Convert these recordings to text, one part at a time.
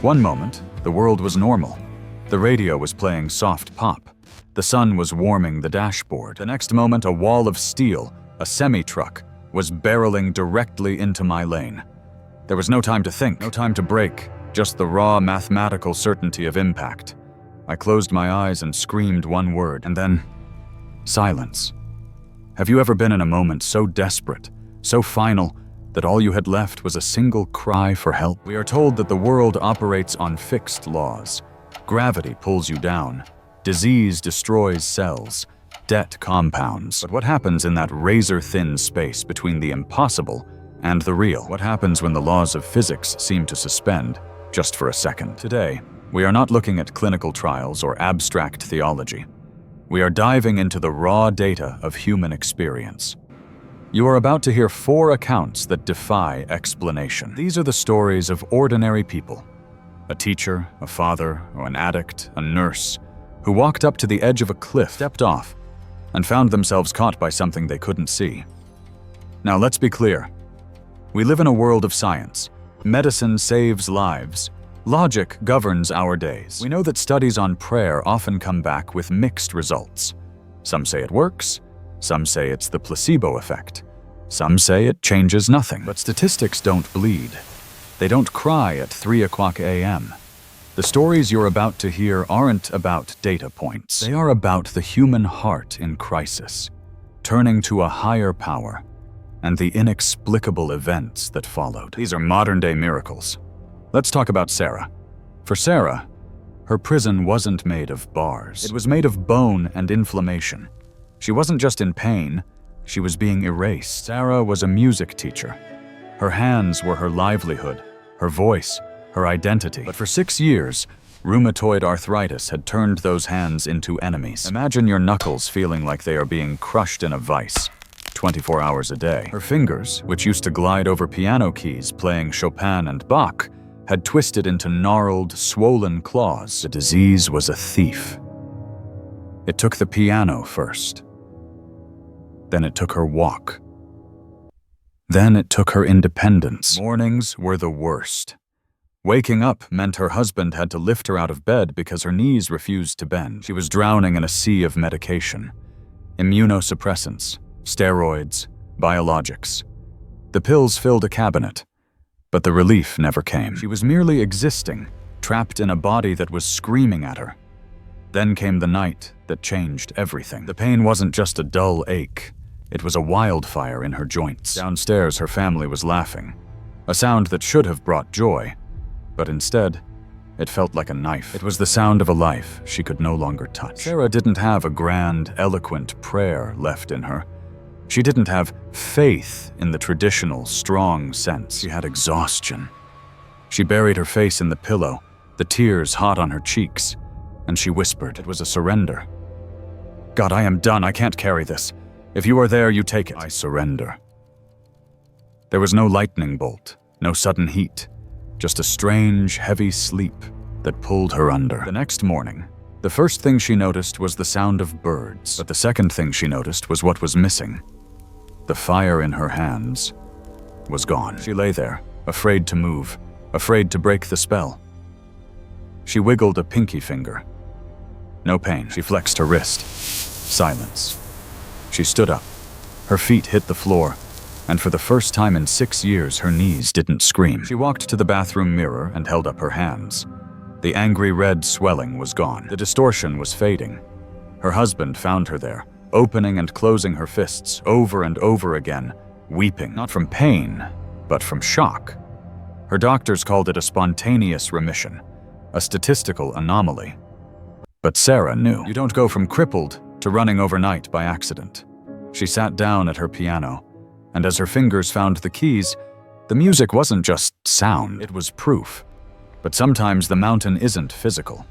One moment, the world was normal. The radio was playing soft pop. The sun was warming the dashboard. The next moment, a wall of steel, a semi-truck, was barreling directly into my lane. There was no time to think, no time to brake, just the raw mathematical certainty of impact. I closed my eyes and screamed one word, and then silence. Have you ever been in a moment so desperate, so final, that all you had left was a single cry for help? We are told that the world operates on fixed laws. Gravity pulls you down. Disease destroys cells. Debt compounds. But what happens in that razor-thin space between the impossible and the real? What happens when the laws of physics seem to suspend just for a second? Today, we are not looking at clinical trials or abstract theology. We are diving into the raw data of human experience. You are about to hear 4 accounts that defy explanation. These are the stories of ordinary people. A teacher, a father, or an addict, a nurse, who walked up to the edge of a cliff, stepped off, and found themselves caught by something they couldn't see. Now let's be clear. We live in a world of science. Medicine saves lives. Logic governs our days. We know that studies on prayer often come back with mixed results. Some say it works. Some say it's the placebo effect. Some say it changes nothing. But statistics don't bleed. They don't cry at 3:00 a.m. The stories you're about to hear aren't about data points. They are about the human heart in crisis, turning to a higher power, and the inexplicable events that followed. These are modern-day miracles. Let's talk about Sarah. For Sarah, her prison wasn't made of bars. It was made of bone and inflammation. She wasn't just in pain, she was being erased. Sarah was a music teacher. Her hands were her livelihood, her voice, her identity. But for 6 years, rheumatoid arthritis had turned those hands into enemies. Imagine your knuckles feeling like they are being crushed in a vice, 24 hours a day. Her fingers, which used to glide over piano keys playing Chopin and Bach, had twisted into gnarled, swollen claws. The disease was a thief. It took the piano first. Then it took her walk. Then it took her independence. Mornings were the worst. Waking up meant her husband had to lift her out of bed because her knees refused to bend. She was drowning in a sea of medication. Immunosuppressants, steroids, biologics. The pills filled a cabinet, but the relief never came. She was merely existing, trapped in a body that was screaming at her. Then came the night that changed everything. The pain wasn't just a dull ache. It was a wildfire in her joints. Downstairs, her family was laughing, a sound that should have brought joy, but instead, it felt like a knife. It was the sound of a life she could no longer touch. Sarah didn't have a grand, eloquent prayer left in her. She didn't have faith in the traditional, strong sense. She had exhaustion. She buried her face in the pillow, the tears hot on her cheeks, and she whispered. It was a surrender. God, I am done. I can't carry this. If you are there, you take it. I surrender. There was no lightning bolt, no sudden heat, just a strange, heavy sleep that pulled her under. The next morning, the first thing she noticed was the sound of birds, but the second thing she noticed was what was missing. The fire in her hands was gone. She lay there, afraid to move, afraid to break the spell. She wiggled a pinky finger. No pain. She flexed her wrist. Silence. She stood up. Her feet hit the floor, and for the first time in 6 years, her knees didn't scream. She walked to the bathroom mirror and held up her hands. The angry red swelling was gone. The distortion was fading. Her husband found her there, opening and closing her fists over and over again, weeping, not from pain, but from shock. Her doctors called it a spontaneous remission, a statistical anomaly. But Sarah knew. You don't go from crippled to running overnight by accident. She sat down at her piano, and as her fingers found the keys, the music wasn't just sound, it was proof. But sometimes the mountain isn't physical.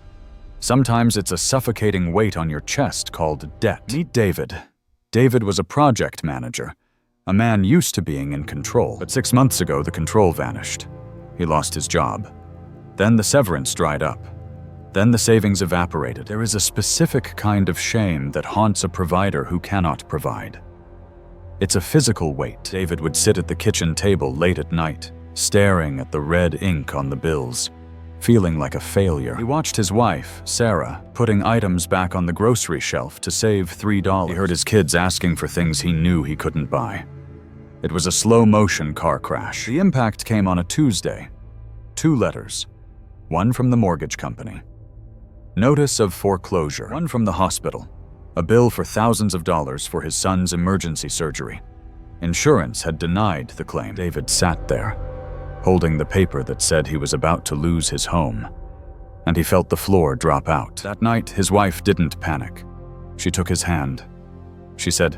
Sometimes it's a suffocating weight on your chest called debt. Meet David. David was a project manager, a man used to being in control. But 6 months ago, the control vanished. He lost his job. Then the severance dried up. Then the savings evaporated. There is a specific kind of shame that haunts a provider who cannot provide. It's a physical weight. David would sit at the kitchen table late at night, staring at the red ink on the bills, feeling like a failure. He watched his wife, Sarah, putting items back on the grocery shelf to save $3. He heard his kids asking for things he knew he couldn't buy. It was a slow-motion car crash. The impact came on a Tuesday. 2 letters. One from the mortgage company. Notice of foreclosure. One from the hospital. A bill for thousands of dollars for his son's emergency surgery. Insurance had denied the claim. David sat there, holding the paper that said he was about to lose his home, and he felt the floor drop out. That night, his wife didn't panic. She took his hand. She said,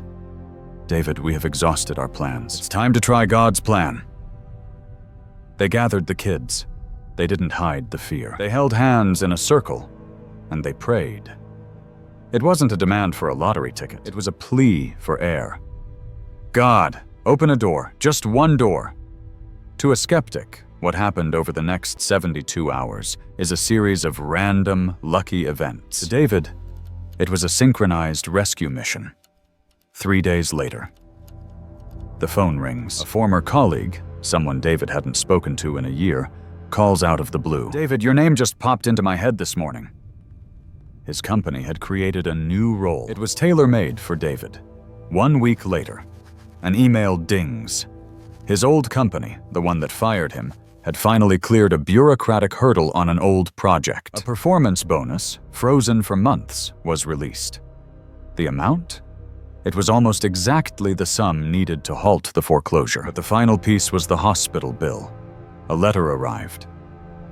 "David, we have exhausted our plans. It's time to try God's plan." They gathered the kids. They didn't hide the fear. They held hands in a circle, and they prayed. It wasn't a demand for a lottery ticket. It was a plea for air. God, open a door, just one door. To a skeptic, what happened over the next 72 hours is a series of random, lucky events. To David, it was a synchronized rescue mission. 3 days later, the phone rings. A former colleague, someone David hadn't spoken to in a year, calls out of the blue. "David, your name just popped into my head this morning." His company had created a new role. It was tailor-made for David. 1 week later, an email dings. His old company, the one that fired him, had finally cleared a bureaucratic hurdle on an old project. A performance bonus, frozen for months, was released. The amount? It was almost exactly the sum needed to halt the foreclosure. But the final piece was the hospital bill. A letter arrived.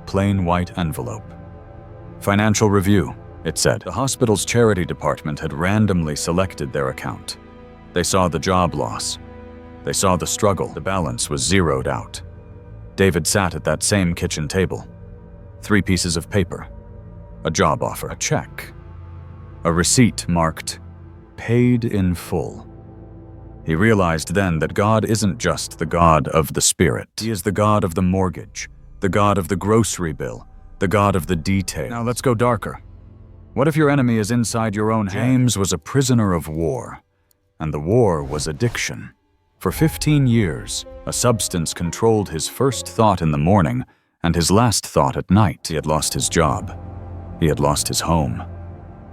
Plain white envelope. "Financial review," it said. The hospital's charity department had randomly selected their account. They saw the job loss. They saw the struggle. The balance was zeroed out. David sat at that same kitchen table. 3 pieces of paper. A job offer. A check. A receipt marked, "Paid in full." He realized then that God isn't just the God of the Spirit. He is the God of the mortgage, the God of the grocery bill, the God of the details. Now let's go darker. What if your enemy is inside your own head? James was a prisoner of war, and the war was addiction. For 15 years, a substance controlled his first thought in the morning and his last thought at night. He had lost his job. He had lost his home.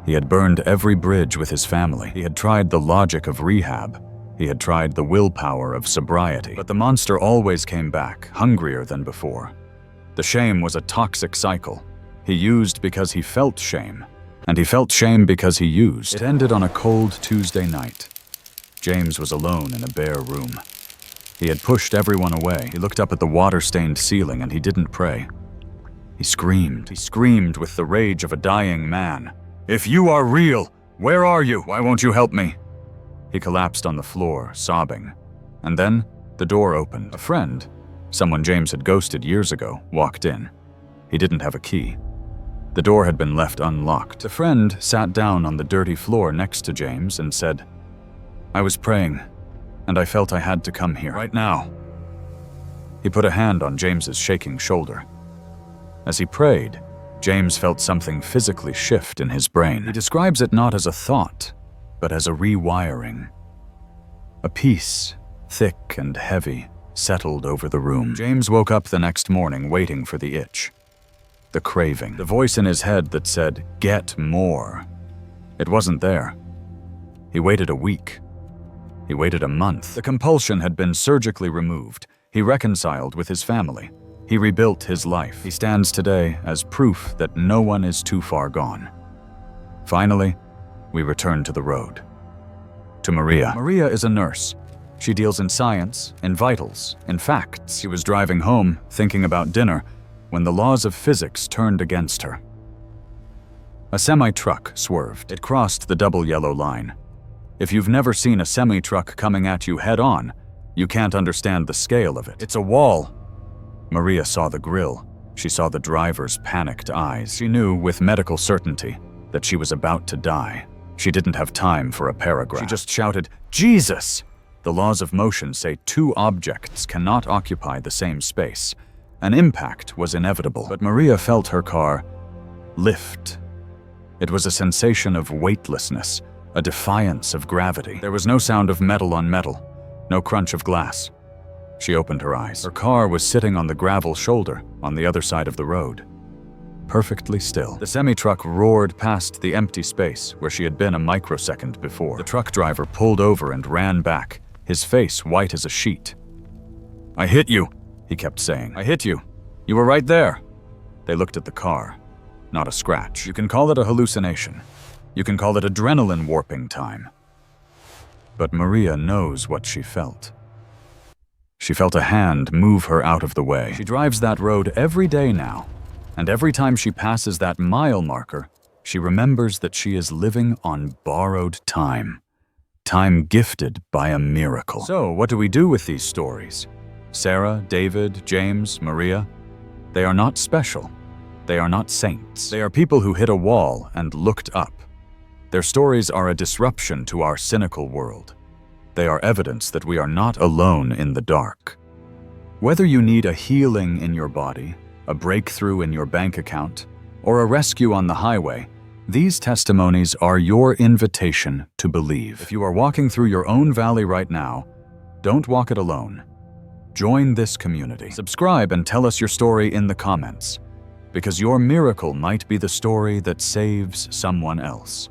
He had burned every bridge with his family. He had tried the logic of rehab. He had tried the willpower of sobriety. But the monster always came back, hungrier than before. The shame was a toxic cycle. He used because he felt shame, and he felt shame because he used. It ended on a cold Tuesday night. James was alone in a bare room. He had pushed everyone away. He looked up at the water-stained ceiling and he didn't pray. He screamed. He screamed with the rage of a dying man. "If you are real, where are you? Why won't you help me?" He collapsed on the floor, sobbing. And then the door opened. A friend, someone James had ghosted years ago, walked in. He didn't have a key. The door had been left unlocked. The friend sat down on the dirty floor next to James and said, "I was praying, and I felt I had to come here. Right now." He put a hand on James's shaking shoulder. As he prayed, James felt something physically shift in his brain. He describes it not as a thought, but as a rewiring. A peace, thick and heavy, settled over the room. James woke up the next morning waiting for the itch. The craving. The voice in his head that said, "Get more." It wasn't there. He waited a week. He waited a month. The compulsion had been surgically removed. He reconciled with his family. He rebuilt his life. He stands today as proof that no one is too far gone. Finally, we return to the road. To Maria. Maria is a nurse. She deals in science, in vitals, in facts. She was driving home, thinking about dinner, when the laws of physics turned against her. A semi-truck swerved. It crossed the double yellow line. If you've never seen a semi-truck coming at you head-on, you can't understand the scale of it. It's a wall. Maria saw the grille. She saw the driver's panicked eyes. She knew with medical certainty that she was about to die. She didn't have time for a paragraph. She just shouted, "Jesus!" The laws of motion say 2 objects cannot occupy the same space. An impact was inevitable, but Maria felt her car lift. It was a sensation of weightlessness, a defiance of gravity. There was no sound of metal on metal, no crunch of glass. She opened her eyes. Her car was sitting on the gravel shoulder on the other side of the road. perfectly still. The semi-truck roared past the empty space where she had been a microsecond before. The truck driver pulled over and ran back, his face white as a sheet. "I hit you," he kept saying. "I hit you. You were right there." They looked at the car. Not a scratch. You can call it a hallucination. You can call it adrenaline warping time. But Maria knows what she felt. She felt a hand move her out of the way. She drives that road every day now, and every time she passes that mile marker, she remembers that she is living on borrowed time. Time gifted by a miracle. So, what do we do with these stories? Sarah, David, James, Maria? They are not special. They are not saints. They are people who hit a wall and looked up. Their stories are a disruption to our cynical world. They are evidence that we are not alone in the dark. Whether you need a healing in your body, a breakthrough in your bank account, or a rescue on the highway, these testimonies are your invitation to believe. If you are walking through your own valley right now, don't walk it alone. Join this community. Subscribe and tell us your story in the comments, because your miracle might be the story that saves someone else.